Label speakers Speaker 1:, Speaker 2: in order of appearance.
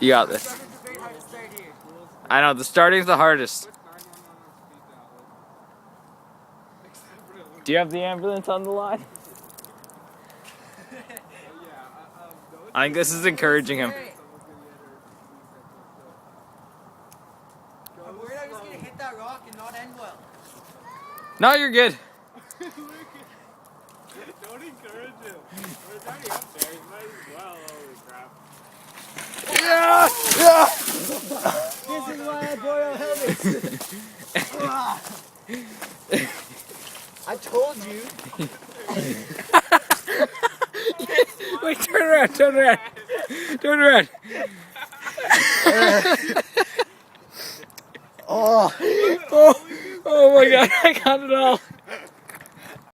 Speaker 1: You got this. I know, the starting's the hardest. Do you have the ambulance on the line? I think this is encouraging him.
Speaker 2: I'm worried I was going to hit that rock and not end well.
Speaker 1: No, you're good.
Speaker 3: Don't encourage him. It's already up there. He might as well. Holy crap.
Speaker 1: Yeah! Yeah!
Speaker 2: This is why I borrow helmets. I told you.
Speaker 1: Wait, turn around, turn around. Turn around.
Speaker 2: Oh.
Speaker 1: Oh my god, I got it all.